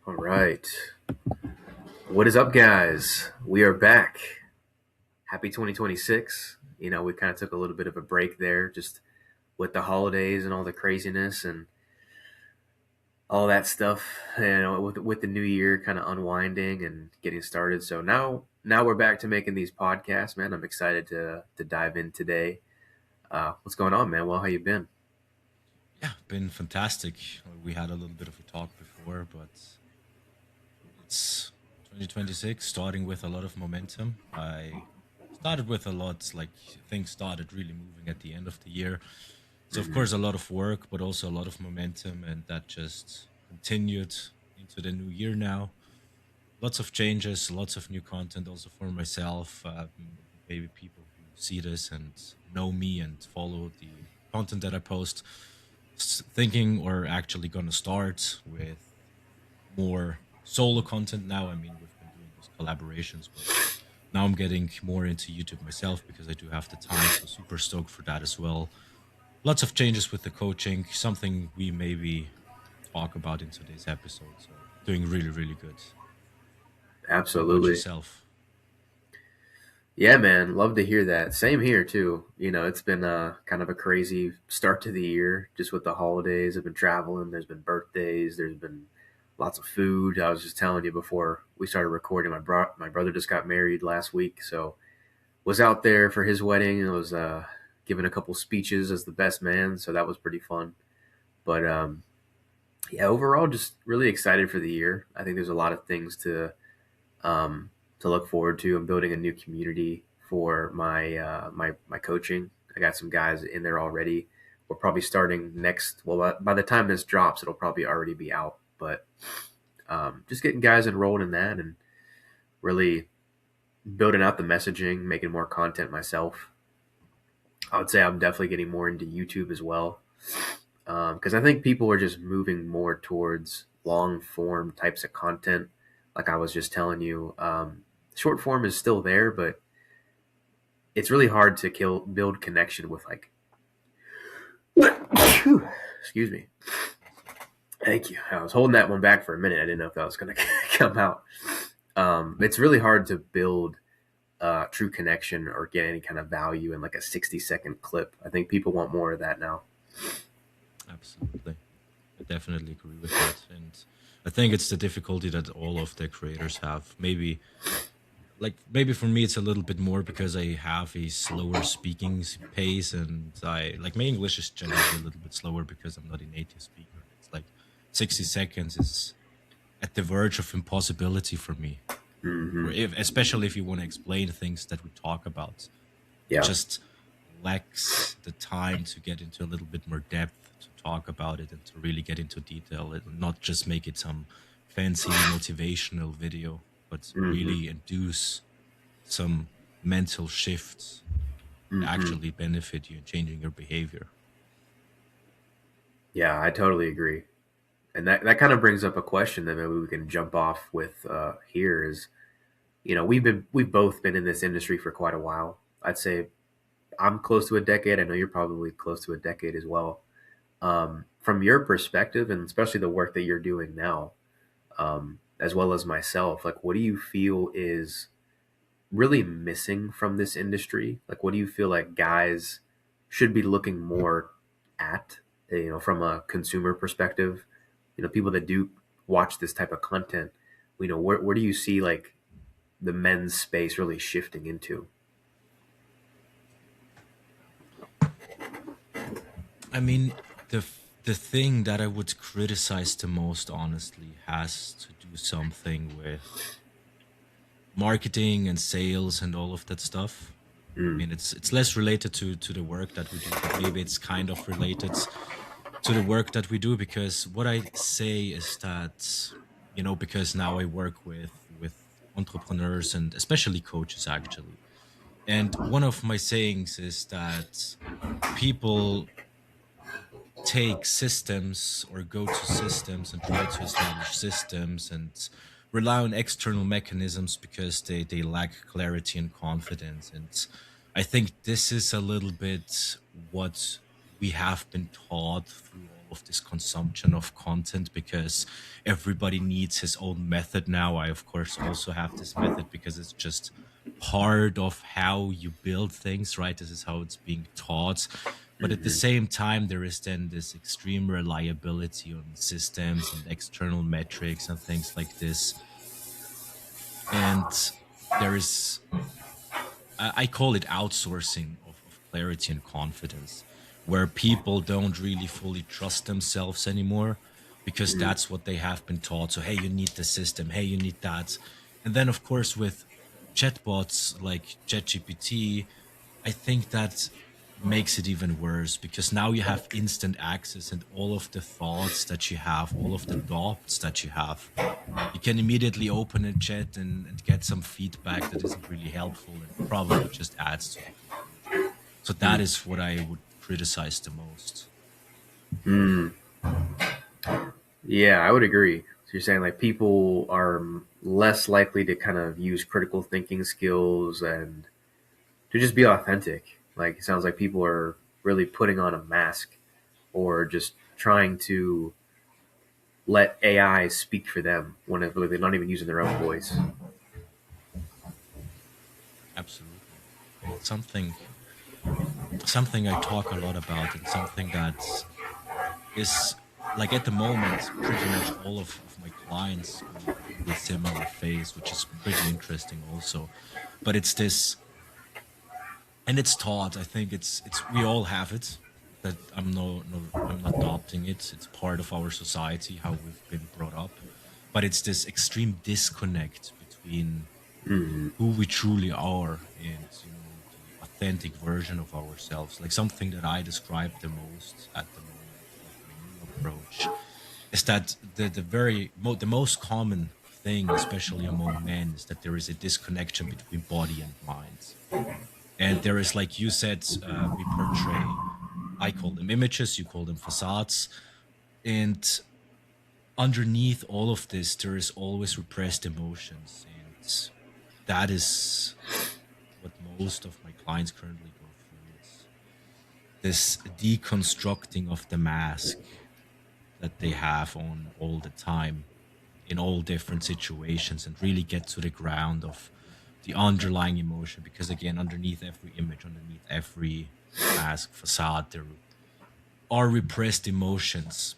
All right. What is up, guys? We are back. Happy 2026. We kind of took a little bit of a break there just with the holidays and all the craziness and all that stuff, with the new year kind of unwinding and getting started. So now we're back to making these podcasts, man. I'm excited to dive in today. What's going on, man? Well, how you been? Yeah, been fantastic. We had a little bit of a talk before, but it's 2026, starting with a lot of momentum. I started with a lot, like things started really moving at the end of the year. So, of Hmm. course, a lot of work, but also a lot of momentum, and that just continued into the new year now. Lots of changes, lots of new content also for myself. Maybe people who see this and know me and follow the content that I post, thinking or actually going to start with more solo content now. I mean, we've been doing those collaborations, but now I'm getting more into YouTube myself because I do have the time. So super stoked for that as well. Lots of changes with the coaching, something we maybe talk about in today's episode. So doing really, really good. How about Absolutely. yourself? Yeah, man. Love to hear that. Same here too. It's been kind of a crazy start to the year, just with the holidays. I've been traveling. There's been birthdays. There's been lots of food. I was just telling you before we started recording. My brother just got married last week, so was out there for his wedding and was giving a couple speeches as the best man. So that was pretty fun. But yeah, overall, just really excited for the year. I think there's a lot of things um, to look forward to. I'm building a new community for my coaching. I got some guys in there already. We're probably starting next. Well, by the time this drops, it'll probably already be out. But just getting guys enrolled in that and really building out the messaging, making more content myself. I would say I'm definitely getting more into YouTube as well because I think people are just moving more towards long form types of content. Like I was just telling you, short form is still there, but it's really hard to build connection with like excuse me. Thank you. I was holding that one back for a minute. I didn't know if that was going to come out. It's really hard to build true connection or get any kind of value in like a 60-second clip. I think people want more of that now. Absolutely. I definitely agree with that. And I think it's the difficulty that all of the creators have. Maybe for me it's a little bit more because I have a slower speaking pace, and I like my English is generally a little bit slower because I'm not a native speaker. It's like 60 seconds is at the verge of impossibility for me. For Hmm. if especially if you want to explain things that we talk about, it Yeah. just lacks the time to get into a little bit more depth to talk about it and to really get into detail and not just make it some fancy motivational video, but Hmm. really induce some mental shifts that Hmm. actually benefit you in changing your behavior. Yeah, I totally agree. And that kind of brings up a question that maybe we can jump off with here is, we've both been in this industry for quite a while. I'd say I'm close to a decade. I know you're probably close to a decade as well. From your perspective, and especially the work that you're doing now, as well as myself, like what do you feel is really missing from this industry? Like, what do you feel like guys should be looking more at, from a consumer perspective? People that do watch this type of content, where do you see like the men's space really shifting into? I mean, the thing that I would criticize the most, honestly, has to do something with marketing and sales and all of that stuff. I Mm, mean, it's less related to the work that we do, but maybe it's kind of related to the work that we do, because what I say is that, because now I work with entrepreneurs and especially coaches actually. And one of my sayings is that people take systems or go to systems and try to establish systems and rely on external mechanisms because they lack clarity and confidence. And I think this is a little bit what we have been taught through all of this consumption of content because everybody needs his own method now. I, of course, also have this method because it's just part of how you build things, right? This is how it's being taught. But at the Hmm. same time, there is then this extreme reliability on systems and external metrics and things like this. And there is, I call it outsourcing of clarity and confidence, where people don't really fully trust themselves anymore because Hmm. that's what they have been taught. So, hey, you need the system. Hey, you need that. And then, of course, with chatbots like ChatGPT, I think that makes it even worse because now you have instant access and all of the thoughts that you have, all of the doubts that you have, you can immediately open a chat and get some feedback that isn't really helpful and probably just adds to the confusion. So that Hmm. is what I would criticize the most. Hmm. Yeah, I would agree. So you're saying like people are less likely to kind of use critical thinking skills and to just be authentic. Like it sounds like people are really putting on a mask or just trying to let AI speak for them when really they're not even using their own voice. Absolutely. And it's something I talk a lot about and something that is like at the moment pretty much all of my clients go through a similar phase, which is pretty interesting also. But it's this, and it's taught. I think it's we all have it. That I'm not adopting it. It's part of our society, how we've been brought up. But it's this extreme disconnect between Hmm. who we truly are and the authentic version of ourselves. Like something that I describe the most at the moment with my new approach is that the most common thing, especially among men, is that there is a disconnection between body and mind. And there is, like you said, we portray, I call them images, you call them facades. And underneath all of this, there is always repressed emotions. And that is what most of my clients currently go through. It's this deconstructing of the mask that they have on all the time in all different situations and really get to the ground of the underlying emotion because again underneath every image, underneath every mask facade, there are repressed emotions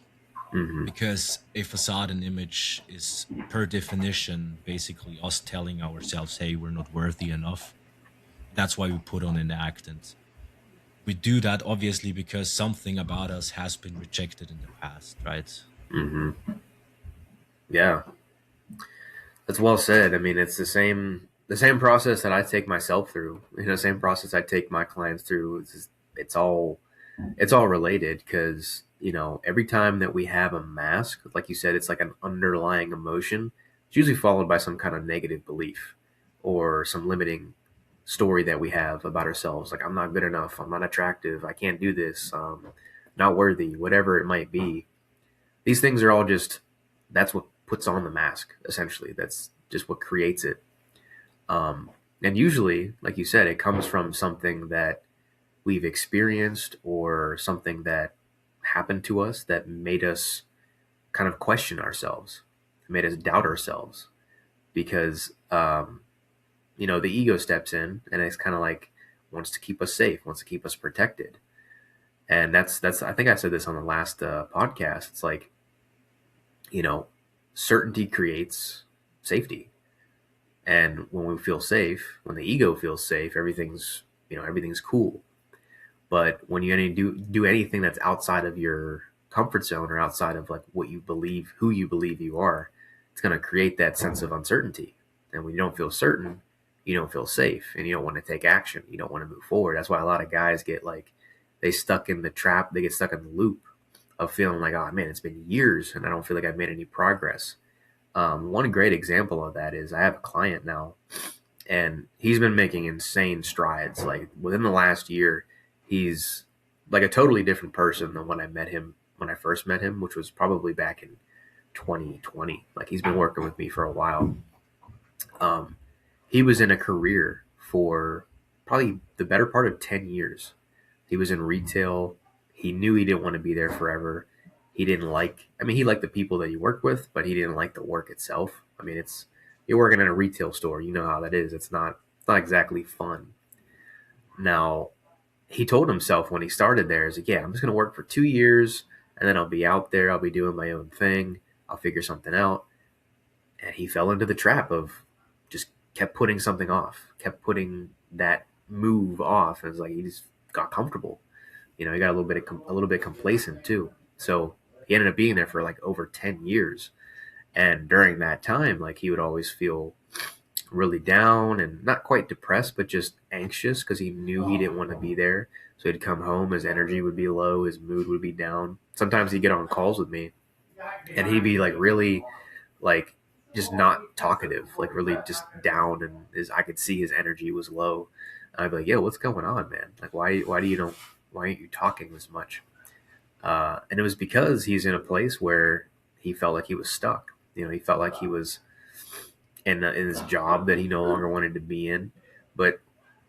Hmm. because a facade and image is per definition basically us telling ourselves, hey, we're not worthy enough. That's why we put on an act, and we do that obviously because something about us has been rejected in the past, right? Hmm. Yeah, that's well said. I mean, it's the same process that I take myself through. Same process I take my clients through. It's all it's all related because every time that we have a mask, like you said, it's like an underlying emotion. It's usually followed by some kind of negative belief or some limiting story that we have about ourselves. Like I'm not good enough. I'm not attractive. I can't do this. Not worthy. Whatever it might be. These things are all just that's what puts on the mask. Essentially, that's just what creates it. And usually, like you said, it comes from something that we've experienced or something that happened to us that made us kind of question ourselves, made us doubt ourselves because the ego steps in and it's kind of like wants to keep us safe, wants to keep us protected, and that's I think I said this on the last podcast. It's like you know certainty creates safety, and when we feel safe, when the ego feels safe, everything's cool. But when you do anything that's outside of your comfort zone or outside of like what you believe, who you believe you are, it's going to create that sense of uncertainty. And when you don't feel certain, you don't feel safe, and you don't want to take action. You don't want to move forward. That's why a lot of guys get like they stuck in the trap. They get stuck in the loop of feeling like, oh man, it's been years and I don't feel like I've made any progress. One great example of that is I have a client now and he's been making insane strides. Like within the last year, he's like a totally different person than when I first met him, which was probably back in 2020. Like he's been working with me for a while. Um, he was in a career for probably the better part of 10 years. He was in retail. He knew he didn't want to be there forever. he didn't like. I mean, he liked the people that he worked with, but he didn't like the work itself. I mean, it's you're working in a retail store. You know how that is. It's not exactly fun. Now, he told himself when he started there, is like, yeah, I'm just going to work for 2 years and then I'll be out there. I'll be doing my own thing. I'll figure something out. And he fell into the trap of just kept putting something off, kept putting that move off. And it's like he just got comfortable. He got a little bit complacent too. So he ended up being there for like over 10 years. And during that time, like he would always feel really down and not quite depressed, but just anxious because he knew he didn't want to be there. So he'd come home, his energy would be low, his mood would be down. Sometimes he'd get on calls with me and he'd be like really like just not talkative, like really just down, and I could see his energy was low. And I'd be like, "Yo, what's going on, man? Like, why aren't you talking as much?" And it was because he's in a place where he felt like he was stuck. He felt like he was in his job that he no longer wanted to be in. But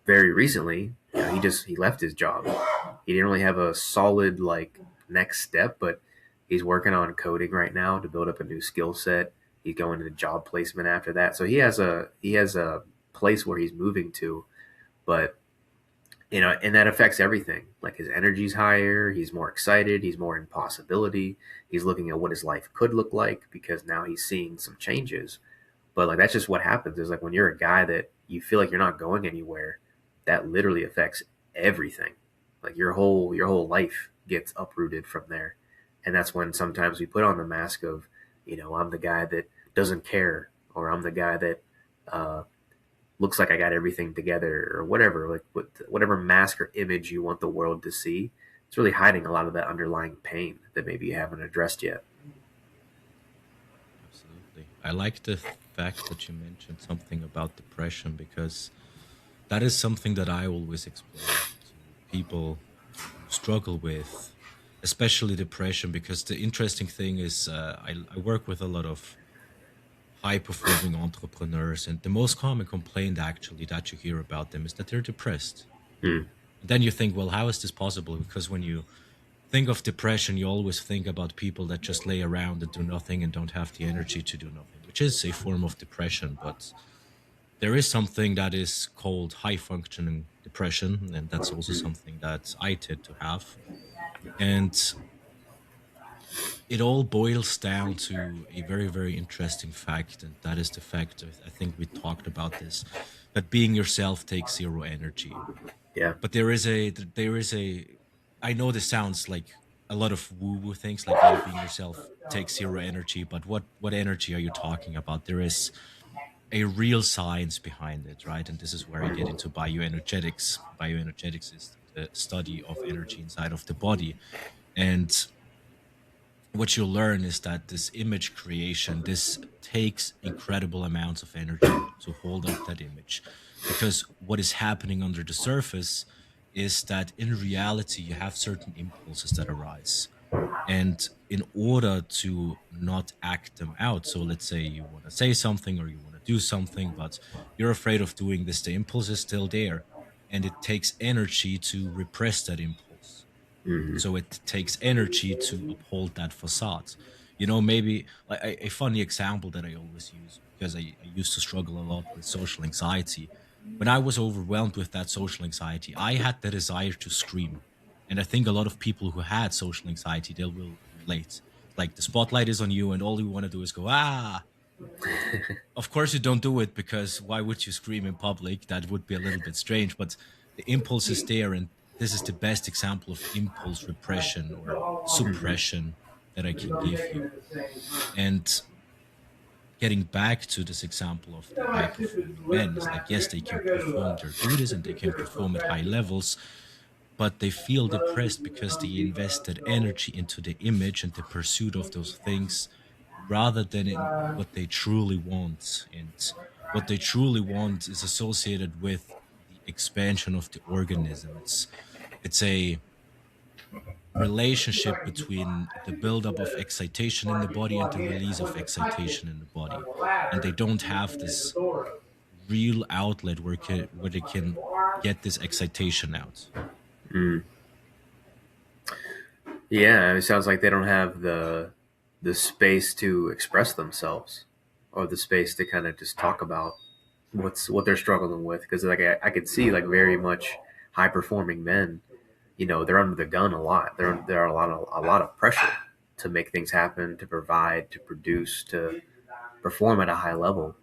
very recently, he left his job. He didn't really have a solid like next step, but he's working on coding right now to build up a new skill set. He's going into job placement after that, so he has a place where he's moving to, but and that affects everything. Like his energy's higher, he's more excited, he's more in possibility. He's looking at what his life could look like because now he's seeing some changes. But like that's just what happens is like when you're a guy that you feel like you're not going anywhere, that literally affects everything. Like your whole life gets uprooted from there. And that's when sometimes we put on the mask of, I'm the guy that doesn't care, or I'm the guy that uh, looks like I got everything together, or whatever, like whatever mask or image you want the world to see. It's really hiding a lot of that underlying pain that maybe you haven't addressed yet. Absolutely. I like the fact that you mentioned something about depression because that is something that I always explain to people who struggle with, especially depression. Because the interesting thing is, I work with a lot of high performing entrepreneurs, and the most common complaint actually that you hear about them is that they're depressed. Mm, And then you think, well, how is this possible? Because when you think of depression, you always think about people that just lay around and do nothing and don't have the energy to do nothing, which is a form of depression. But there is something that is called high functioning depression, and that's also something that I tend to have. And it all boils down to a very, very interesting fact, and that is the fact, I think we talked about this, that being yourself takes zero energy. yeah. But there is a I know this sounds like a lot of woo woo things, like, yeah, being yourself takes zero energy, but what energy are you talking about? There is a real science behind it, right? And this is where I get into bioenergetics. Bioenergetics is the study of energy inside of the body. And what you'll learn is that this image creation, this takes incredible amounts of energy to hold up that image, because what is happening under the surface is that in reality you have certain impulses that arise, and in order to not act them out, so let's say you want to say something or you want to do something, but you're afraid of doing this, the impulse is still there, and it takes energy to repress that impulse. Hmm. So it takes energy to uphold that facade. Maybe like a funny example that I always use, because I used to struggle a lot with social anxiety. When I was overwhelmed with that social anxiety, I had the desire to scream. And I think a lot of people who had social anxiety, they will relate. Like the spotlight is on you, and all you want to do is go, ah. And of course, you don't do it, because why would you scream in public? That would be a little bit strange, but the impulse is there. And this is the best example of impulse repression or suppression that I can give you. And getting back to this example of the high performing men, is like, yes, they can perform their duties and they can perform at high levels, but they feel depressed because they invested energy into the image and the pursuit of those things rather than in what they truly want. And what they truly want is associated with the expansion of the organism. It's a relationship between the buildup of excitation in the body and the release of excitation in the body. And they don't have this real outlet where they can get this excitation out. Mm. Yeah, it sounds like they don't have the space to express themselves, or the space to kind of just talk about what they're struggling with. Because like I could see like very much high performing men, they're under the gun a lot. There are a lot of pressure to make things happen, to provide, to produce, to perform at a high level.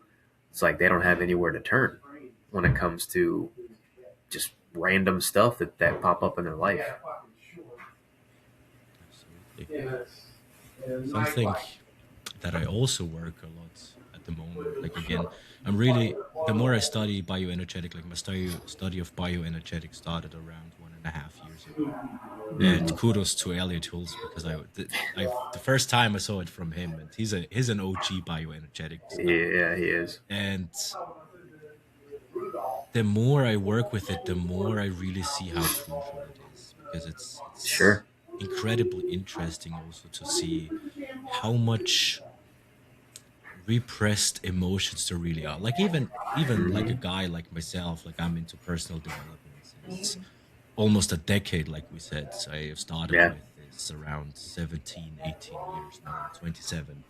It's like they don't have anywhere to turn when it comes to just random stuff that pop up in their life. Absolutely. Something that I also work a lot at the moment. Like again, I'm really the more I study bioenergetic, like my study of bioenergetics started around 1.5 years ago. And Mm-hmm. kudos to Elliot Hulse because the first time I saw it from him, and he's an OG bioenergetics guy. Yeah, he is. And the more I work with it, the more I really see how crucial it is because it's Sure. incredibly interesting also to see how much repressed emotions there really are. Like even like a Mm-hmm. guy like myself, like I'm into personal development since almost a decade, like we said. So I started Yeah. with this around 17, 18 years. Now I'm 27.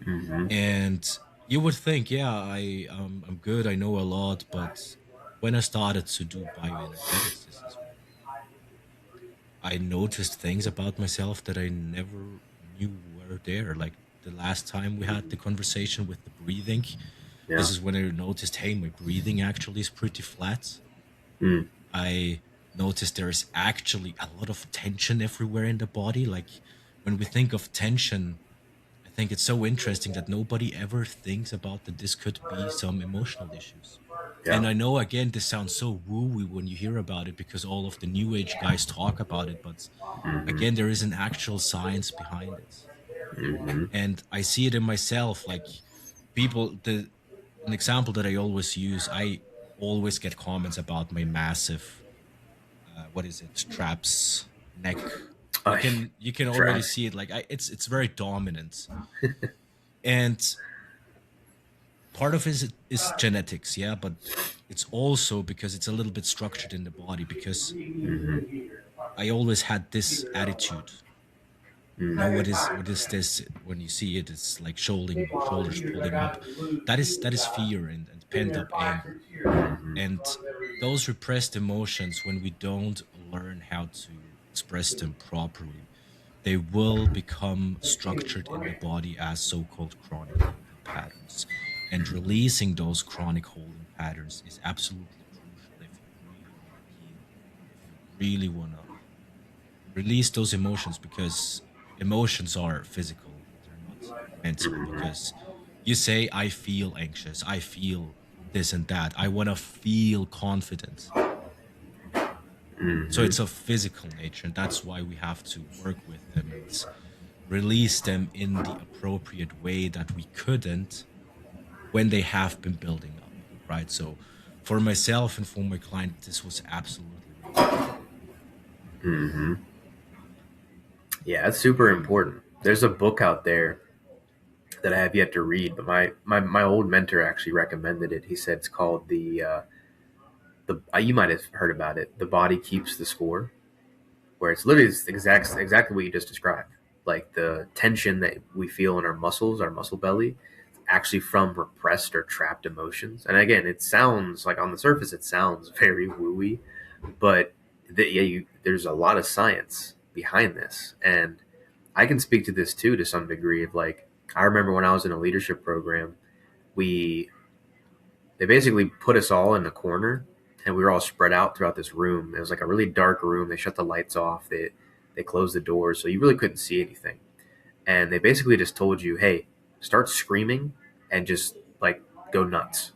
Mm-hmm. And you would think, yeah, I'm good, I know a lot, but when I started to do bioenergetics, this is when I noticed things about myself that I never knew were there. Like the last time we had the conversation with the breathing, this Yeah. is when I noticed, hey, my breathing actually is pretty flat. Mm. I noticed there is actually a lot of tension everywhere in the body. Like when we think of tension, I think it's so interesting that nobody ever thinks about that this could be some emotional issues. Yeah. And I know again this sounds so woo-woo when you hear about it because all of the new age guys talk about it, but Mm-hmm. again there is an actual science behind it. Mm-hmm. And I see it in myself. Like people, the an example that I always use, I always get comments about my massive what is it, traps neck. Oh, You can already traps. see it. Like it's very dominant. And part of it is genetics, yeah, but it's also because it's a little bit structured in the body because Mm-hmm. I always had this attitude. You know Mm. what is this when you see it? It's like shoulders pulling up. That is fear and pent up anger. Mhm. And those repressed emotions, when we don't learn how to express them properly, they will become structured in the body as so-called chronic holding patterns. And releasing those chronic holding patterns is absolutely crucial if you really want to heal, if you really want to release those emotions because emotions are physical, they're not mental. Because you say, I feel anxious, I feel this and that, I want to feel confident. So Mhm. it's of physical nature, and that's why we have to work with them and release them in the appropriate way that we couldn't when they have been building up, right? So for myself and for my client, this was absolutely really crucial. Mhm. Yeah, it's super important. There's a book out there that I have yet to read, but my old mentor actually recommended it. He said it's called the you might have heard about it. The body keeps the score, where it's literally exactly what you just described. Like the tension that we feel in our muscles, our muscle belly, actually from repressed or trapped emotions. And again, it sounds like on the surface it sounds very wooey, but there's a lot of science behind this, and I can speak to this too to some degree. Of like, I remember when I was in a leadership program, we they basically put us all in a corner, and we were all spread out throughout this room. It was like a really dark room. They shut the lights off. They closed the doors, so you really couldn't see anything. And they basically just told you, hey, start screaming and just like go nuts.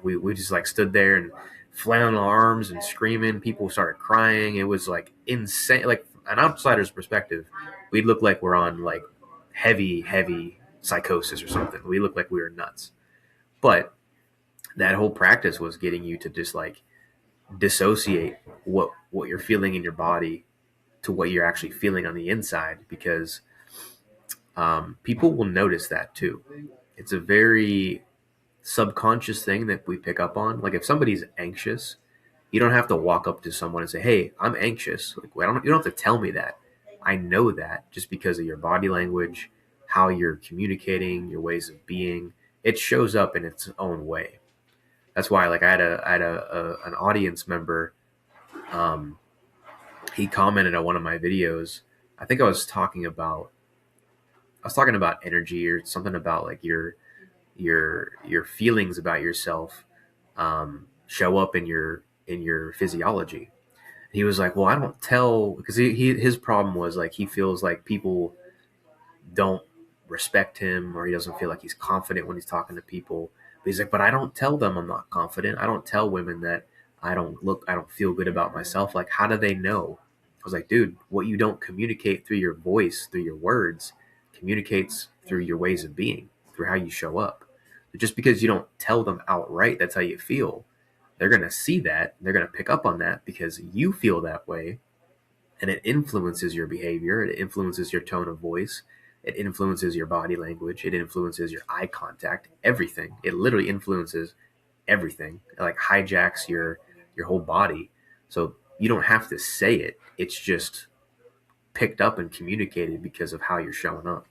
We just like stood there and flailing our arms and screaming. People started crying. It was like insane. Like an outsider's perspective, we look like we're on like heavy psychosis or something. We look like we were nuts. But that whole practice was getting you to just like dissociate what you're feeling in your body to what you're actually feeling on the inside, because people will notice that too. It's a very subconscious thing that we pick up on. Like if somebody's anxious, you don't have to walk up to someone and say, "Hey, I'm anxious." Like, well, you don't have to tell me that. I know that just because of your body language, how you're communicating, your ways of being. It shows up in its own way. That's why, like, I had an audience member. Um, he commented on one of my videos. I think I was talking about energy or something about like your feelings about yourself show up in your physiology. He was like, "Well, I don't tell," because his problem was like he feels like people don't respect him or he doesn't feel like he's confident when he's talking to people. But he's like, "But I don't tell them I'm not confident. I don't tell women that I don't feel good about myself. Like, how do they know?" I was like, "Dude, what you don't communicate through your voice, through your words, communicates through your ways of being, through how you show up. Just because you don't tell them outright that's how you feel, they're going to see that. They're going to pick up on that because you feel that way, and it influences your behavior. It influences your tone of voice. It influences your body language. It influences your eye contact. Everything. It literally influences everything. It like hijacks your whole body. So you don't have to say it. It's just picked up and communicated because of how you're showing up."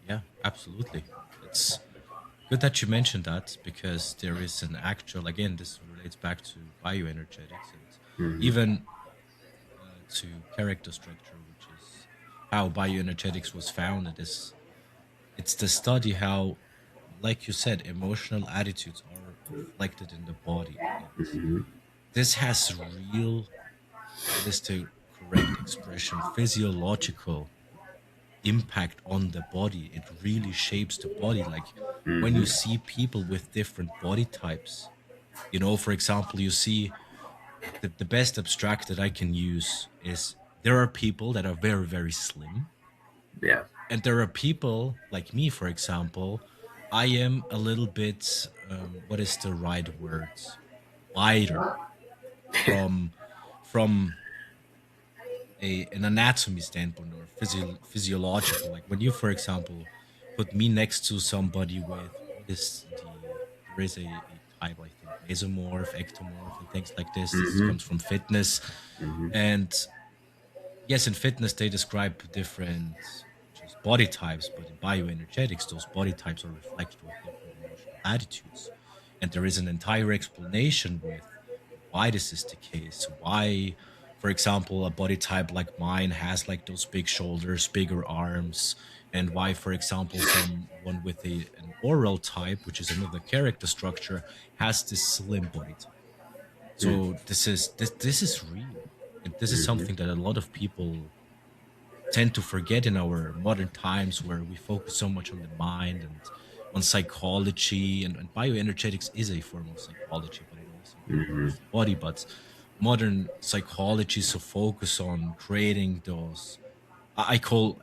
Yeah, absolutely. It's good that you mentioned that because there is an actual, again, this relates back to bioenergetics and Mm-hmm. even to character structure, which is how bioenergetics was founded. Is It's the study how, like you said, emotional attitudes are reflected in the body. And Mm-hmm. this has real, what is the correct expression, physiological impact on the body. It really shapes the body. Like when you Mm-hmm. see people with different body types, for example, you see the best abstract that I can use is there are people that are very, very slim. Yeah. And there are people like me, for example, I am a little bit, what is the right word? Wider from from an anatomy standpoint or physiological. Like when you, for example, put me next to somebody with what is there is a type, I think, mesomorph, ectomorph, and things like this. This Mm-hmm. comes from fitness. Mm-hmm. And yes, in fitness, they describe different just body types, but in bioenergetics, those body types are reflected with different emotional attitudes. And there is an entire explanation with why this is the case. Why, for example, a body type like mine has like those big shoulders, bigger arms, and why, for example, someone with an oral type, which is another character structure, has this slim body type. So this is real, and this is Mm-hmm. something that a lot of people tend to forget in our modern times, where we focus so much on the mind and on psychology, and bioenergetics is a form of psychology, but it also Mm-hmm. impacts the body. But modern psychology so focus on creating those. I call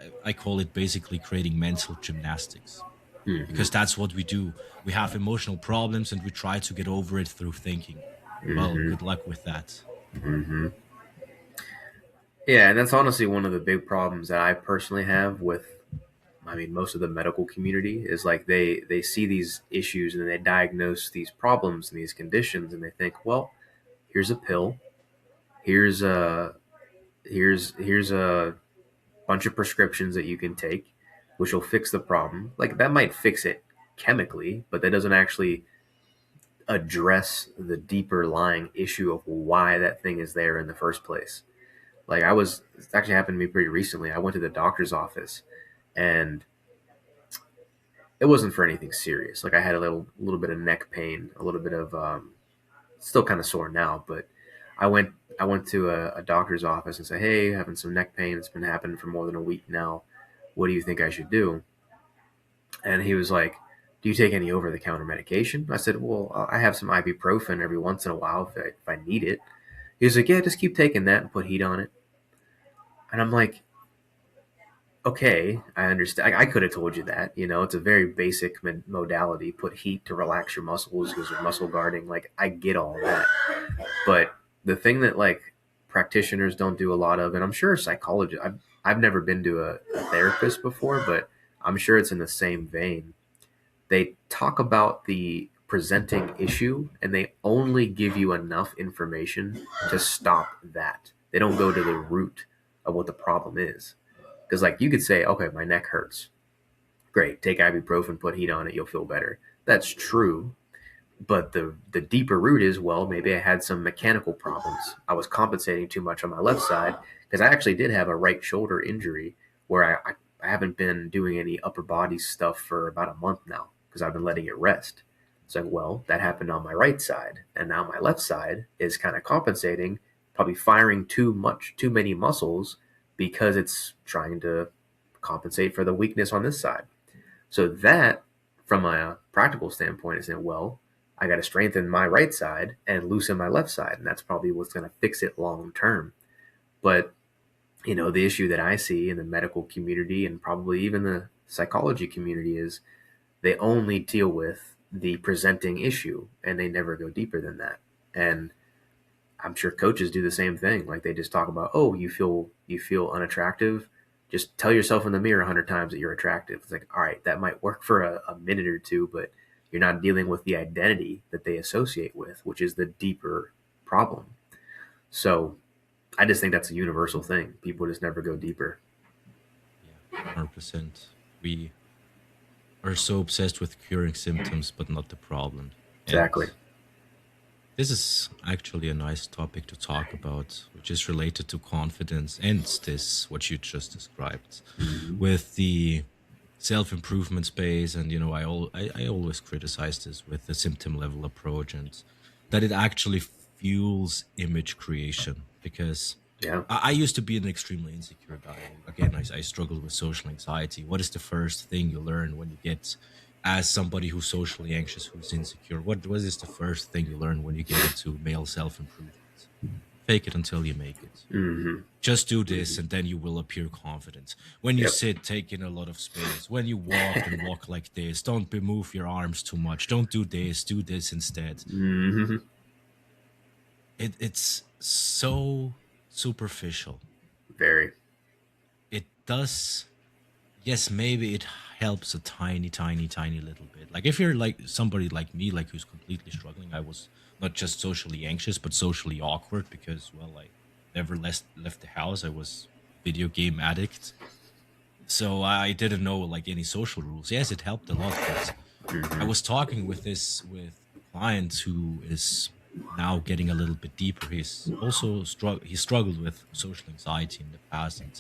it basically creating mental gymnastics Mm-hmm. because that's what we do. We have emotional problems and we try to get over it through thinking. Well, Mm-hmm. good luck with that. Mm-hmm. Yeah, and that's honestly one of the big problems that I personally have with, I mean, most of the medical community is like they see these issues and they diagnose these problems and these conditions and they think, well, here's a pill, here's here's a bunch of prescriptions that you can take, which will fix the problem. Like that might fix it chemically, but that doesn't actually address the deeper lying issue of why that thing is there in the first place. Like it's actually happened to me pretty recently. I went to the doctor's office and it wasn't for anything serious. Like I had a little bit of neck pain, a little bit of still kind of sore now, but I went I went to a doctor's office and said, "Hey, having some neck pain. It's been happening for more than a week now. What do you think I should do?" And he was like, "Do you take any over the counter medication?" I said, "Well, I have some ibuprofen every once in a while if I need it." He was like, "Yeah, just keep taking that and put heat on it." And I'm like, "Okay, I understand. I could have told you that. You know, it's a very basic modality. Put heat to relax your muscles because you're muscle guarding. Like, I get all that. But the thing that like practitioners don't do a lot of, and I'm sure psychologists. I've never been to a therapist before, but I'm sure it's in the same vein. They talk about the presenting issue and they only give you enough information to stop that. They don't go to the root of what the problem is. Because like you could say, okay, my neck hurts. Great, take ibuprofen, put heat on it, you'll feel better. That's true, but the deeper root is, well, maybe I had some mechanical problems. I was compensating too much on my left side because I actually did have a right shoulder injury where I haven't been doing any upper body stuff for about a month now because I've been letting it rest. It's like, well, that happened on my right side, and now my left side is kind of compensating, probably firing too many muscles because it's trying to compensate for the weakness on this side. So that, from a practical standpoint, is saying, well, I got to strengthen my right side and loosen my left side, and that's probably what's going to fix it long term. But the issue that I see in the medical community and probably even the psychology community is they only deal with the presenting issue and they never go deeper than that. And I'm sure coaches do the same thing. Like they just talk about, oh, you feel unattractive. Just tell yourself in the mirror 100 times that you're attractive. It's like, all right, that might work for a minute or two, but you're not dealing with the identity that they associate with, which is the deeper problem. So I just think that's a universal thing. People just never go deeper. Yeah, 100%. We are so obsessed with curing symptoms, but not the problem. And Exactly. this is actually a nice topic to talk about, which is related to confidence and this, what you just described, Mm-hmm. with the self improvement space. And, I always criticize this with the symptom level approach and that it actually fuels image creation because Yeah. I used to be an extremely insecure guy. Again, I struggled with social anxiety. What is the first thing you learn when you get, as somebody who's socially anxious, who's insecure? What is the first thing you learn when you get into male self improvement? Fake it until you make it. Mm-hmm. Just do Mm-hmm. this, and then you will appear confident. When you Yep. sit, take in a lot of space. When you walk, then walk like this. Don't move your arms too much. Don't do this. Do this instead. Mm-hmm. It's so superficial. Very. It does, yes, maybe it helps a tiny, tiny, tiny little bit. Like if you're like somebody like me, like who's completely struggling, I was not just socially anxious, but socially awkward because, well, I never left the house. I was video game addict, so I didn't know like any social rules. Yes, it helped a lot, but I Mm-hmm. was talking with a client who is now getting a little bit deeper. He struggled with social anxiety in the past, and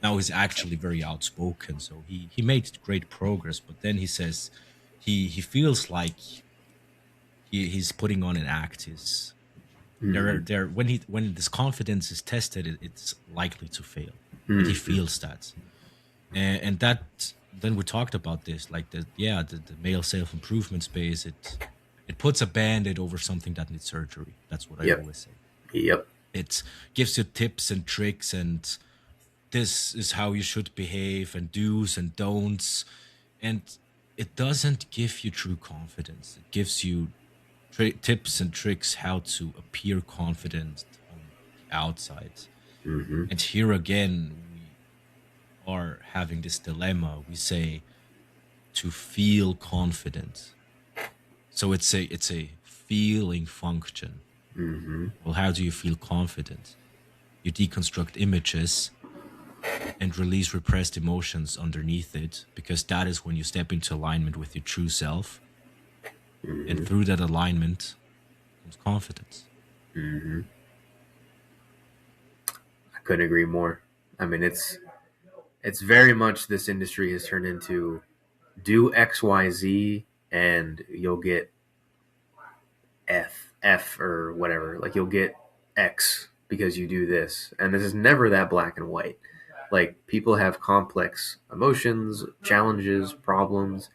now he's actually very outspoken. So he made great progress. But then he says he feels like he's putting on an act. He's Mm-hmm. there when this confidence is tested, it's likely to fail, and he Mm-hmm. feels that. And that, then we talked about this, like the male self improvement space. It puts a band-aid over something that needs surgery. That's what I Yep. always say. Yep. It gives you tips and tricks, and this is how you should behave, and do's and don'ts. And it doesn't give you true confidence. It gives you tips and tricks how to appear confident on the outside. Mm-hmm. And here again, we are having this dilemma. We say to feel confident. So it's a feeling function. Mm-hmm. Well, how do you feel confident? You deconstruct images and release repressed emotions underneath it, because that is when you step into alignment with your true self. And Mm-hmm. through that alignment comes confidence. Mm-hmm. I couldn't agree more. I mean, it's very much this industry has turned into do XYZ and you'll get F or whatever. Like you'll get X because you do this. And this is never that black and white. Like people have complex emotions, challenges, problems.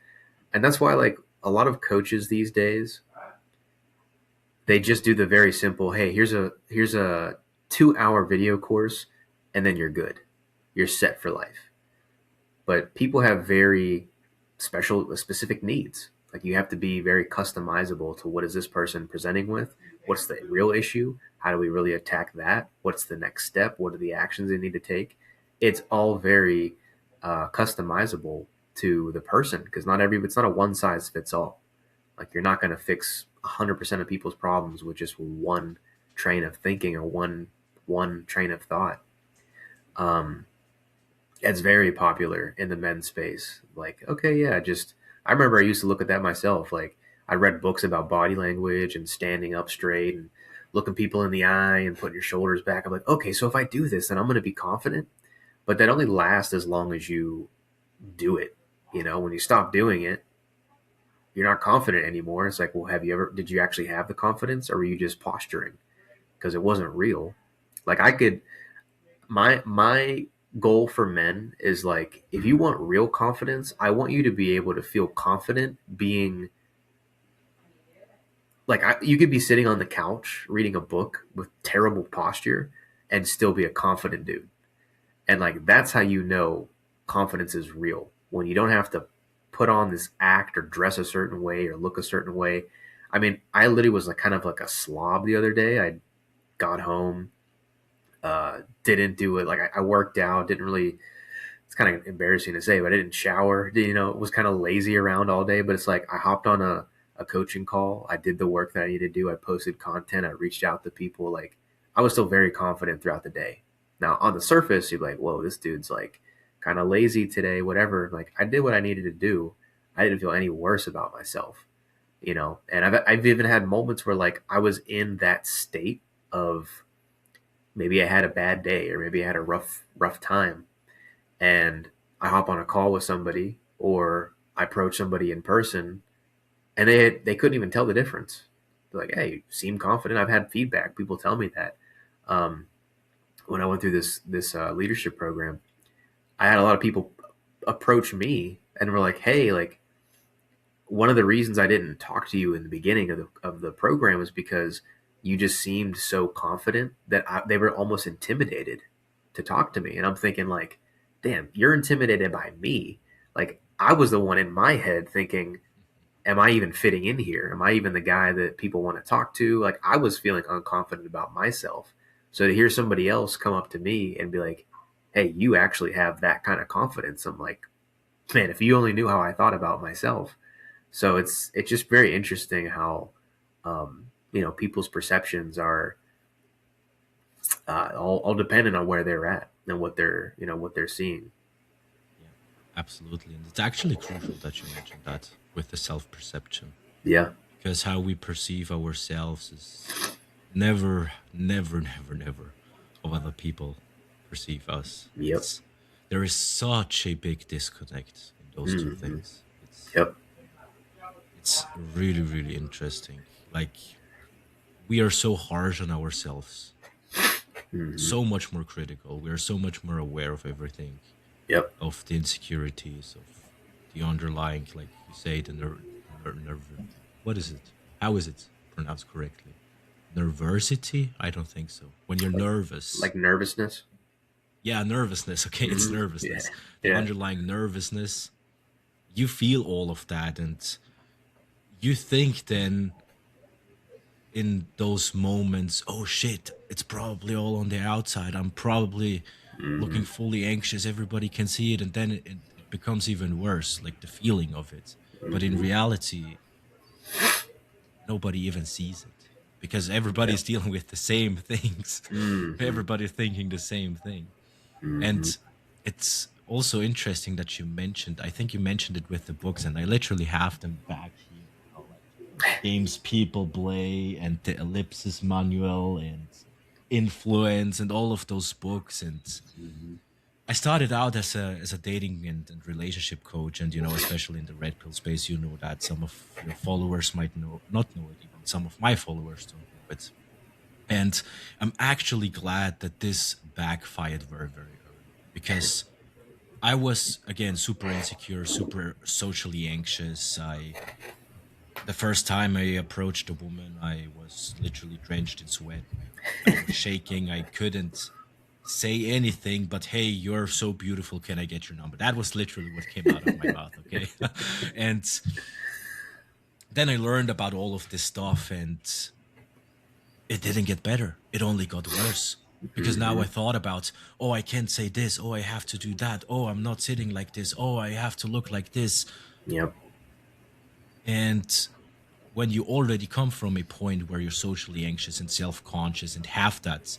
And that's why like a lot of coaches these days, they just do the very simple, hey, here's a 2 hour video course and then you're good. You're set for life. But people have very specific needs. Like you have to be very customizable to what is this person presenting with? What's the real issue? How do we really attack that? What's the next step? What are the actions they need to take? It's all very customizable to the person because it's not a one size fits all. Like you're not going to fix 100% of people's problems with just one train of thinking or one train of thought. Um, it's very popular in the men's space. Like, okay, yeah, just I remember I used to look at that myself. Like, I read books about body language and standing up straight and looking people in the eye and putting your shoulders back. I'm like, okay, so if I do this, then I'm going to be confident. But that only lasts as long as you do it. You know, when you stop doing it, you're not confident anymore. It's like, well, did you actually have the confidence, or were you just posturing? Because it wasn't real. Like, my goal for men is like, if you want real confidence, I want you to be able to feel confident being like, you could be sitting on the couch reading a book with terrible posture and still be a confident dude. And like, that's how you know confidence is real, when you don't have to put on this act or dress a certain way or look a certain way. I mean, I literally was like kind of like a slob the other day. I got home, didn't do it. Like, I worked out, didn't really. It's kind of embarrassing to say, but I didn't shower. You know, was kind of lazy around all day. But it's like, I hopped on a coaching call. I did the work that I needed to do. I posted content. I reached out to people. Like, I was still very confident throughout the day. Now, on the surface, you're like, whoa, this dude's like kind of lazy today, whatever. Like, I did what I needed to do. I didn't feel any worse about myself, you know. And I've even had moments where like I was in that state of, maybe I had a bad day or maybe I had a rough time, and I hop on a call with somebody or I approach somebody in person, and they couldn't even tell the difference. They're like, "Hey, you seem confident." I've had feedback. People tell me that. Um, when I went through this leadership program, I had a lot of people approach me and were like, "Hey, like, one of the reasons I didn't talk to you in the beginning of the program was because you just seemed so confident that they were almost intimidated to talk to me." And I'm thinking like, damn, you're intimidated by me. Like, I was the one in my head thinking, am I even fitting in here? Am I even the guy that people want to talk to? Like, I was feeling unconfident about myself. So to hear somebody else come up to me and be like, hey, you actually have that kind of confidence. I'm like, man, if you only knew how I thought about myself. So it's just very interesting how, people's perceptions are all dependent on where they're at and what they're seeing. Yeah, absolutely. And it's actually crucial that you mentioned that with the self perception, Yeah. because how we perceive ourselves is never, never, never, never how other people perceive us. Yep. There is such a big disconnect in those two Hmm. things. Yep. It's really, really interesting. Like, we are so harsh on ourselves, Hmm. so much more critical. We are so much more aware of everything, Yep. of the insecurities, of the underlying, like you say, what is it? How is it pronounced correctly? Nervosity? I don't think so. When you're nervous, Like nervousness. yeah, nervousness. Okay, it's Yeah. nervousness. The Yeah. underlying nervousness. You feel all of that, and you think then in those moments, oh shit, it's probably all on the outside. I'm probably looking Hmm. fully anxious. Everybody can see it. And then it becomes even worse, like the feeling of it. But in Hmm. reality, nobody even sees it because Yep. everybody's dealing with the same things. Hmm. Everybody's thinking the same thing. Hmm. And it's also interesting that you mentioned, I think you mentioned it with the books, and I literally have them back here, like games people play and the ellipsis manual and influence and all of those books. And Hmm. I started out as a dating and relationship coach, and especially in the red pill space, that some of your followers might not know it, even some of my followers don't know it. And I'm actually glad that this backfired very, very early, because I was again super insecure, super socially anxious. I The first time I approached a woman, I was literally drenched in sweat. I was shaking. I couldn't say anything but, "Hey, you're so beautiful. Can I get your number?" That was literally what came out of my mouth. Okay. And then I learned about all of this stuff, and it didn't get better. It only got worse. Because now Hmm. I thought about, oh, I can't say this. Oh, I have to do that. Oh, I'm not sitting like this. Oh, I have to look like this. Yep. And when you already come from a point where you're socially anxious and self-conscious and have that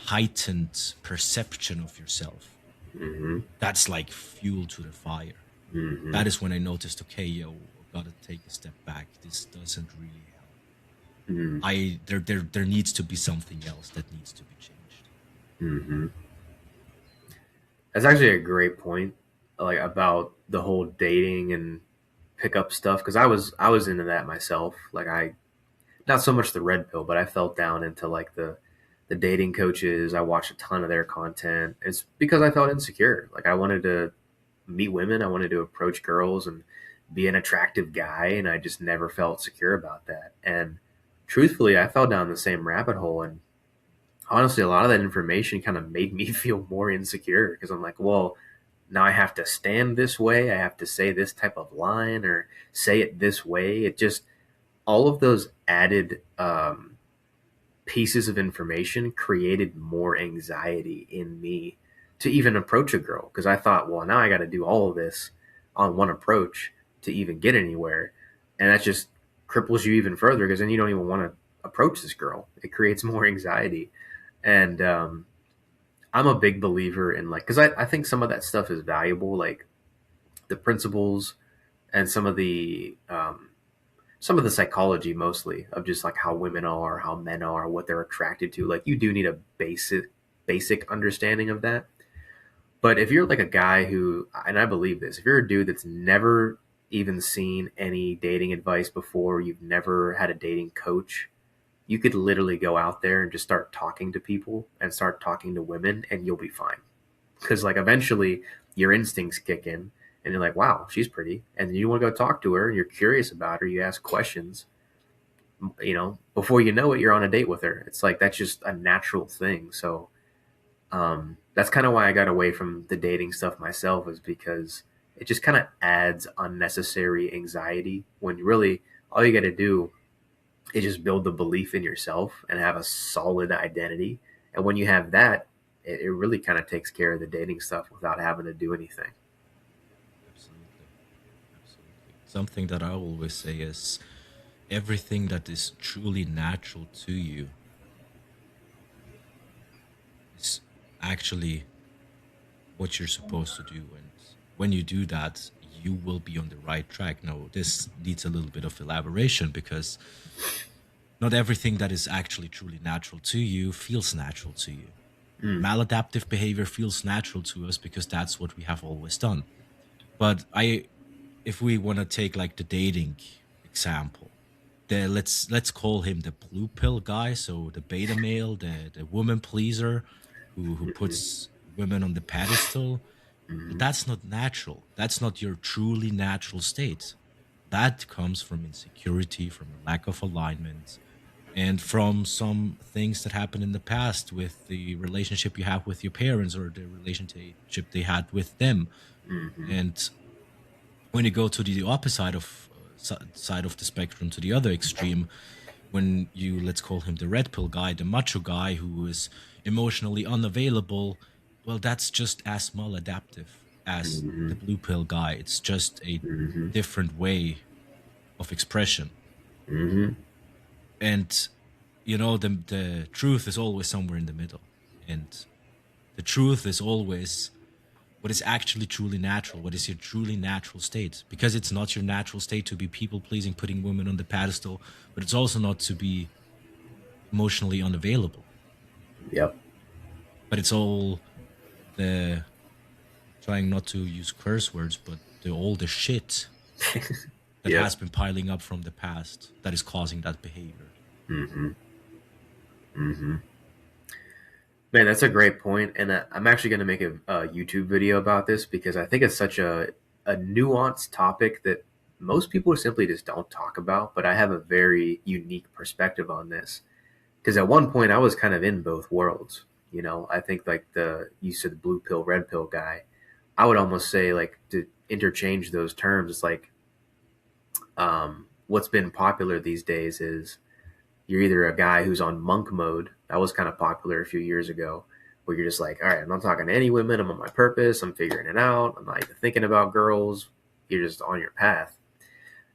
heightened perception of yourself. Mm-hmm. That's like fuel to the fire. Mm-hmm. That is when I noticed, okay, yo, I gotta take a step back. This doesn't really help. Mm-hmm. There needs to be something else that needs to be changed. Mm-hmm. That's actually a great point, like about the whole dating and pickup stuff. Because I was into that myself. Like I not so much the red pill, but I fell down into like the dating coaches. I watched a ton of their content. It's because I felt insecure. Like I wanted to meet women. I wanted to approach girls and be an attractive guy, and I just never felt secure about that. And truthfully, I fell down the same rabbit hole. And honestly, a lot of that information kind of made me feel more insecure because I'm like, well, now I have to stand this way. I have to say this type of line or say it this way. It just all of those added pieces of information created more anxiety in me to even approach a girl because I thought, well, now I got to do all of this on one approach to even get anywhere, and that just cripples you even further because then you don't even want to approach this girl. It creates more anxiety, and I'm a big believer in like because I think some of that stuff is valuable, like the principles and some of the psychology mostly of just like how women are, how men are, what they're attracted to. Like you do need a basic understanding of that. But if you're like a guy who, and I believe this, if you're a dude that's never even seen any dating advice before, you've never had a dating coach, you could literally go out there and just start talking to people and start talking to women, and you'll be fine. Because like eventually your instincts kick in, and you're like, wow, she's pretty, and you want to go talk to her, and you're curious about her, you ask questions, before you know it, you're on a date with her. It's like that's just a natural thing. So that's kind of why I got away from the dating stuff myself, is because it just kind of adds unnecessary anxiety when really all you got to do is just build the belief in yourself and have a solid identity. And when you have that, it really kind of takes care of the dating stuff without having to do anything. Absolutely. Absolutely. Something that I always say is everything that is truly natural to you is actually what you're supposed to do. And when you do that, you will be on the right track. Now, this needs a little bit of elaboration because not everything that is actually truly natural to you feels natural to you. Mm, Maladaptive behavior feels natural to us because that's what we have always done. But if we want to take like the dating example, let's call him the blue pill guy, so the beta male, the woman pleaser who mm-hmm, puts women on the pedestal. Well, mm-hmm, that's not natural. That's not your truly natural state. That comes from insecurity, from a lack of alignment, and from some things that happened in the past with the relationship you have with your parents or the relationship they had with them. mm-hmm, And when you go to the opposite of side of the spectrum, to the other extreme, when you, let's call him the red pill guy, the macho guy who is emotionally unavailable, well, that's just as maladaptive as mm-hmm, the blue pill guy. It's just a mm-hmm, different way of expression. mm-hmm. And the truth is always somewhere in the middle. And the truth is always what is actually truly natural, what is your truly natural state. Because it's not your natural state to be people pleasing, putting women on the pedestal, but it's also not to be emotionally unavailable. Yep. But it's all the, trying not to use curse words, but all the shit that Yep. has been piling up from the past that is causing that behavior. Mm-hmm, mm-hmm. Man, that's a great point, and I'm actually going to make a YouTube video about this because I think it's such a nuanced topic that most people simply just don't talk about. But I have a very unique perspective on this because at one point I was kind of in both worlds. I think like the you said the blue pill, red pill guy. I would almost say like to interchange those terms. It's like what's been popular these days is you're either a guy who's on monk mode. That was kind of popular a few years ago, where you're just like, all right, I'm not talking to any women. I'm on my purpose. I'm figuring it out. I'm not even thinking about girls. You're just on your path.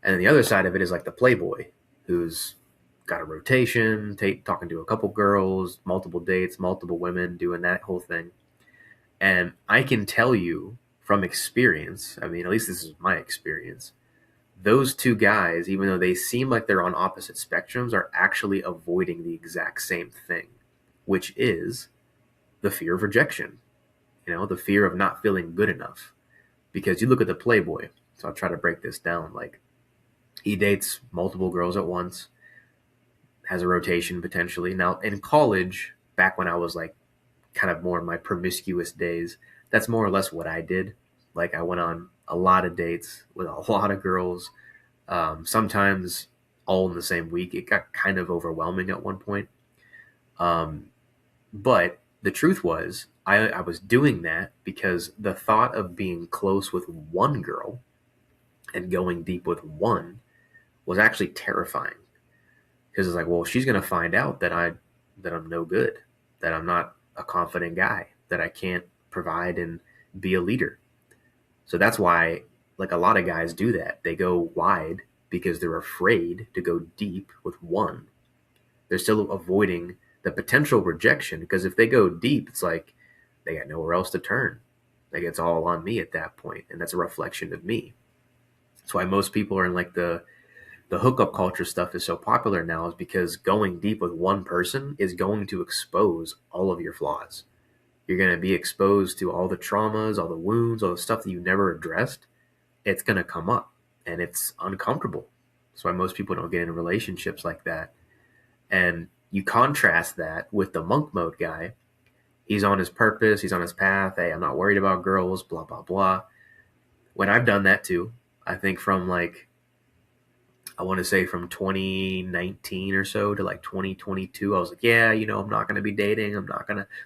And then the other side of it is like the playboy, who's got a rotation, talking to a couple girls, multiple dates, multiple women, doing that whole thing. And I can tell you from experience, I mean, at least this is my experience, those two guys, even though they seem like they're on opposite spectrums, are actually avoiding the exact same thing, which is the fear of rejection, the fear of not feeling good enough. Because you look at the Playboy, so I'll try to break this down. Like, he dates multiple girls at once, has a rotation potentially. Now, in college, back when I was like kind of more in my promiscuous days, that's more or less what I did. Like, I went on a lot of dates with a lot of girls, sometimes all in the same week. It got kind of overwhelming at one point. Um, but the truth was, I was doing that because the thought of being close with one girl and going deep with one was actually terrifying. Because it's like, well, she's going to find out that I'm no good, that I'm not a confident guy, that I can't provide and be a leader. So that's why, like, a lot of guys do that. They go wide because they're afraid to go deep with one. They're still avoiding the potential rejection, because if they go deep, it's like they got nowhere else to turn. Like, it's all on me at that point, and that's a reflection of me. That's why most people are in like the hookup culture stuff is so popular now, is because going deep with one person is going to expose all of your flaws. You're going to be exposed to all the traumas, all the wounds, all the stuff that you never addressed. It's going to come up, and it's uncomfortable. That's why most people don't get in relationships like that. And you contrast that with the monk mode guy. He's on his purpose, he's on his path. Hey, I'm not worried about girls, blah, blah, blah. When I've done that too, I think from like, I want to say from 2019 or so to like 2022, I was like, yeah, I'm not going to be dating.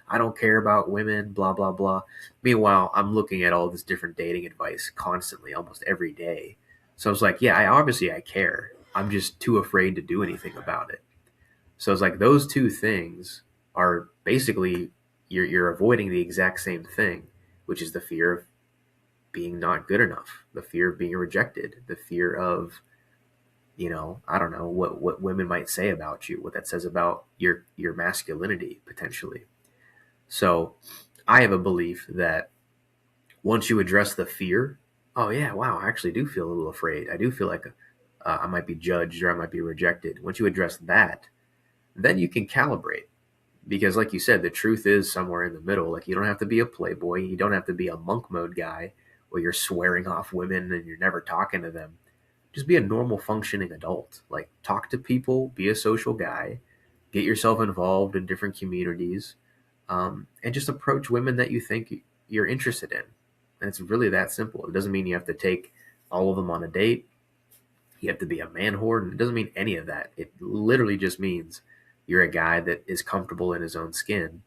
I don't care about women, blah, blah, blah. Meanwhile, I'm looking at all this different dating advice constantly, almost every day. So I was like, yeah, I care. I'm just too afraid to do anything about it. So it's like those two things are basically, you're avoiding the exact same thing, which is the fear of being not good enough, the fear of being rejected, the fear of, I don't know what women might say about you, what that says about your masculinity potentially. So I have a belief that once you address the fear, oh yeah, wow, I actually do feel a little afraid. I do feel like I might be judged or I might be rejected. Once you address that, then you can calibrate, because like you said, the truth is somewhere in the middle. Like, you don't have to be a playboy, you don't have to be a monk mode guy where you're swearing off women and you're never talking to them. Just be a normal functioning adult. Like, talk to people, be a social guy, get yourself involved in different communities, and just approach women that you think you're interested in. And it's really that simple. It doesn't mean you have to take all of them on a date. You have to be a man horde. It doesn't mean any of that. It literally just means you're a guy that is comfortable in his own skin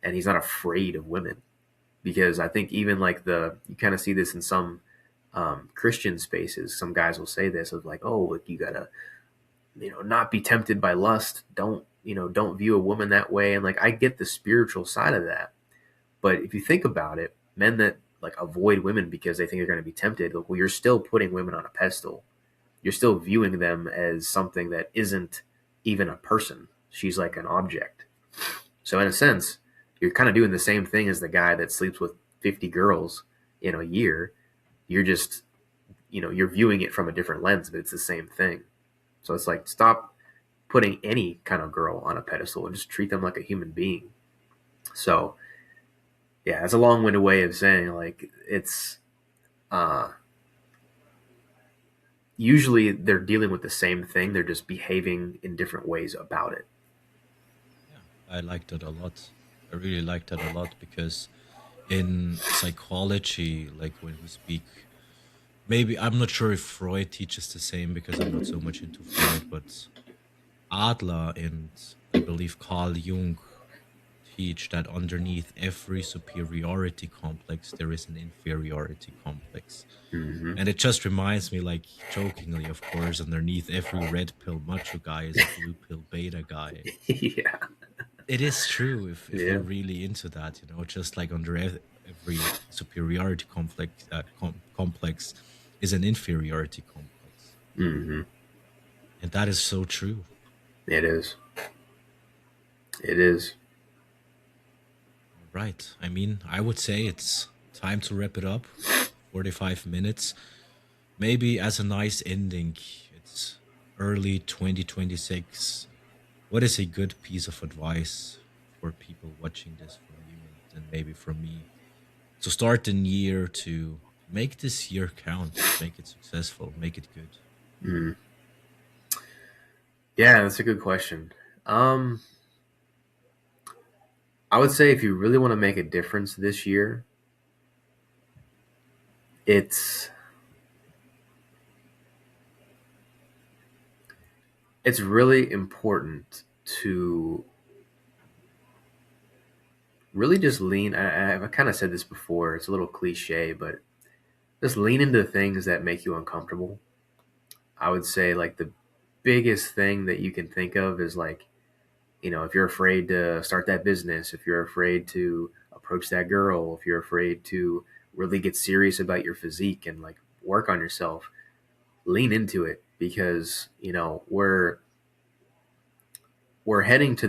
and he's not afraid of women. Because I think even like you kind of see this in some Christian spaces. Some guys will say this of like, oh, like, you gotta, not be tempted by lust. Don't view a woman that way. And like, I get the spiritual side of that. But if you think about it, men that like avoid women because they think they're going to be tempted, well, you're still putting women on a pedestal. You're still viewing them as something that isn't even a person. She's like an object. So in a sense, you're kind of doing the same thing as the guy that sleeps with 50 girls in a year. You're just, you're viewing it from a different lens, but it's the same thing. So it's like, stop putting any kind of girl on a pedestal and just treat them like a human being. So yeah, it's a long-winded way of saying, like, it's uh usually they're dealing with the same thing, they're just behaving in different ways about it. Yeah, I like that a lot. I really like that a lot because in psychology, like when we speak, maybe I'm not sure if Freud teaches the same because I'm not so much into Freud, but Adler and I believe Carl Jung teach that underneath every superiority complex, there is an inferiority complex. Mm-hmm. And it just reminds me, like jokingly, of course, underneath every red pill macho guy is a blue pill beta guy. Yeah. It is true if Yeah. we're really into that, just like under every superiority complex is an inferiority complex. Mm-hmm. And that is so true. It is. It is. All right. I mean, I would say it's time to wrap it up. 45 minutes. Maybe as a nice ending, it's early 2026. What is a good piece of advice for people watching this from you and maybe from me to start the year to make this year count, make it successful, make it good? Mm. Yeah, that's a good question. Um, I would say if you really want to make a difference this year, it's it's really important to really just lean. I kind of said this before. It's a little cliche, but just lean into things that make you uncomfortable. I would say like the biggest thing that you can think of is like, if you're afraid to start that business, if you're afraid to approach that girl, if you're afraid to really get serious about your physique and like work on yourself, lean into it because, we're heading to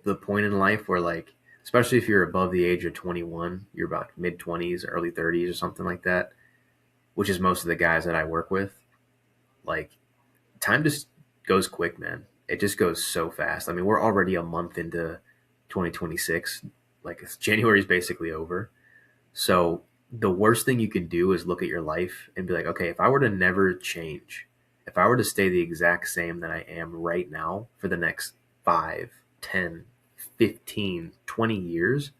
the point in life where like, especially if you're above the age of 21, you're about mid 20s, early 30s or something like that, which is most of the guys that I work with. Like time just goes quick, man. It just goes so fast. I mean, we're already a month into 2026. Like January is basically over. So the worst thing you can do is look at your life and be like, okay, if I were to never change, if I were to stay the exact same that I am right now for the next 5, 10, 15, 20 years,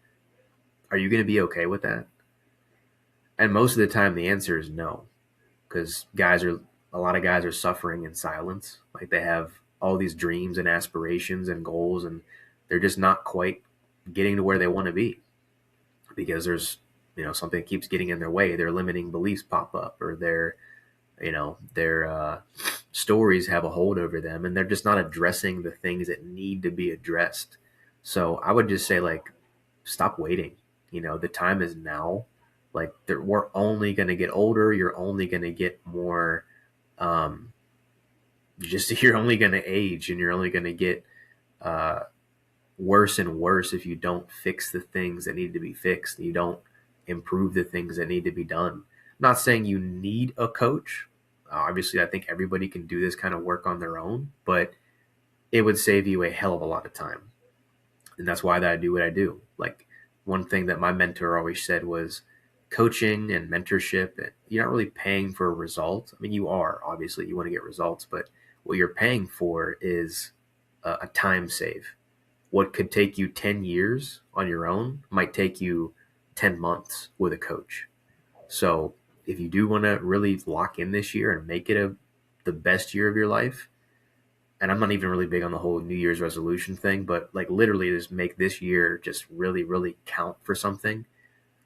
are you going to be okay with that? And most of the time, the answer is no, because a lot of guys are suffering in silence. Like they have all these dreams and aspirations and goals, and they're just not quite getting to where they want to be because there's, something keeps getting in their way. Their limiting beliefs pop up, or their stories have a hold over them, and they're just not addressing the things that need to be addressed. So I would just say like, stop waiting. The time is now. Like we're only going to get older. You're only going to get more. Um, you're only going to age, and you're only going to get uh, worse and worse if you don't fix the things that need to be fixed. You don't improve the things that need to be done. I'm not saying you need a coach. Obviously, I think everybody can do this kind of work on their own, but it would save you a hell of a lot of time. And that's why that I do what I do. Like one thing that my mentor always said was coaching and mentorship, you're not really paying for a result. I mean, you are, obviously, you want to get results, but what you're paying for is a time save. What could take you 10 years on your own might take you 10 months with a coach. So if you do want to really lock in this year and make it the best year of your life, and I'm not even really big on the whole New Year's resolution thing, but like literally just make this year just really, really count for something,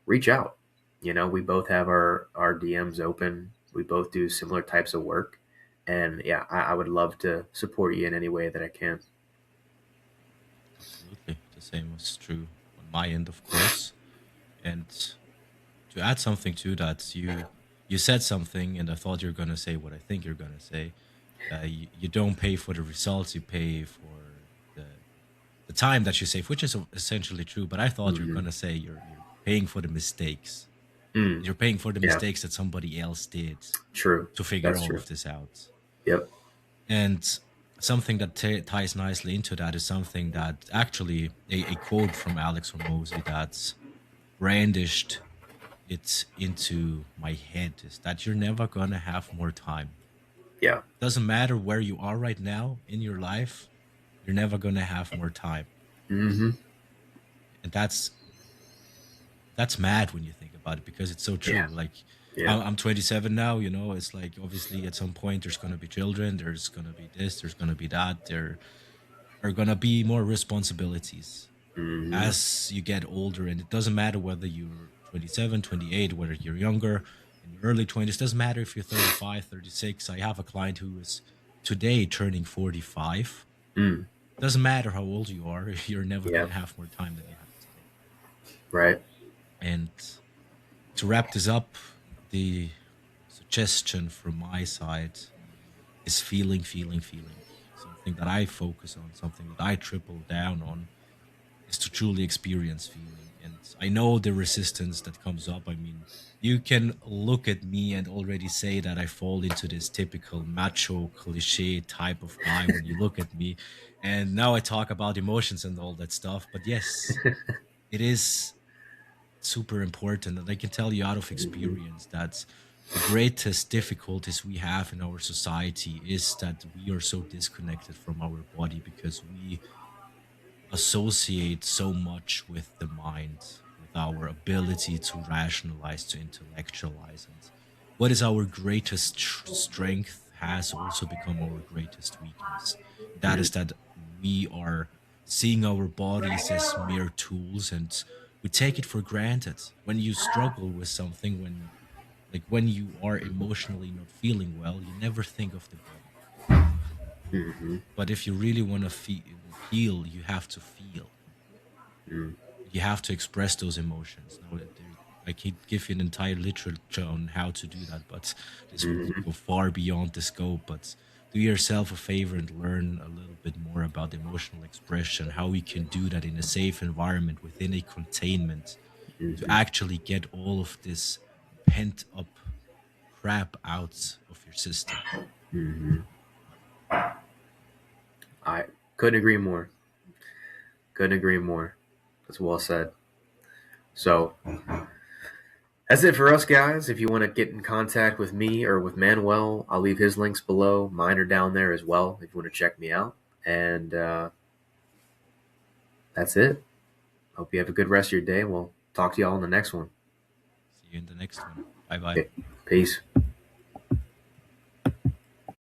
reach out. We both have our DMs open. We both do similar types of work. And yeah, I would love to support you in any way that I can. Absolutely. The same was true on my end, of course. And to add something to that, you said something, and I thought you're gonna say what I think you're gonna say. You don't pay for the results; you pay for the the time that you save, which is essentially true. But I thought you're Mm-hmm. gonna say you're paying for the mistakes. Mm. You're paying for the Yeah, mistakes that somebody else did true. to figure That's all true. of this out. Yep. And something that ties nicely into that is something that actually a quote from Alex Hormozy that's brandished it into my head is that you're never gonna have more time. Yeah. Doesn't matter where you are right now in your life, you're never gonna have more time. Mm-hmm. And that's mad when you think about it because it's so Yeah. true. Like Yeah. I'm 27 now, it's like obviously at some point there's gonna be children, there's gonna be this, there's gonna be that, there are gonna be more responsibilities Mm-hmm. as you get older, and it doesn't matter whether you're 27, 28, whether you're younger in your early 20s, doesn't matter if you're 35, 36. I have a client who is today turning 45. Mm. Doesn't matter how old you are, you're never going Yeah. to have more time than you have today. Right. And to wrap this up, the suggestion from my side is feeling, feeling, feeling. something that I focus on, something that I triple down on, is to truly experience feeling. And I know the resistance that comes up. I mean, you can look at me and already say that I fall into this typical macho cliche type of guy when you look at me. And now I talk about emotions and all that stuff. But yes, it is super important. And I can tell you out of Hmm. experience that the greatest difficulties we have in our society is that we are so disconnected from our body because we associate so much with the mind, with our ability to rationalize, to intellectualize. And what is our greatest strength has also become our greatest weakness. And that is that we are seeing our bodies as mere tools and we take it for granted. When you struggle with something, when you are emotionally not feeling well, you never think of the body. Hmm. But if you really want to heal, you have to feel. Hmm. You have to express those emotions. Now, I can give you an entire literature on how to do that, but this would Hmm. go far beyond the scope. But do yourself a favor and learn a little bit more about emotional expression, how we can do that in a safe environment within a containment to Hmm. actually get all of this pent up crap out of your system. Hmm. I couldn't agree more. Couldn't agree more. That's well said. So that's it for us, guys. If you want to get in contact with me or with Manuel, I'll leave his links below. Mine are down there as well if you want to check me out. And that's it. Hope you have a good rest of your day. We'll talk to you all in the next one. See you in the next one. Bye bye. Okay. Peace.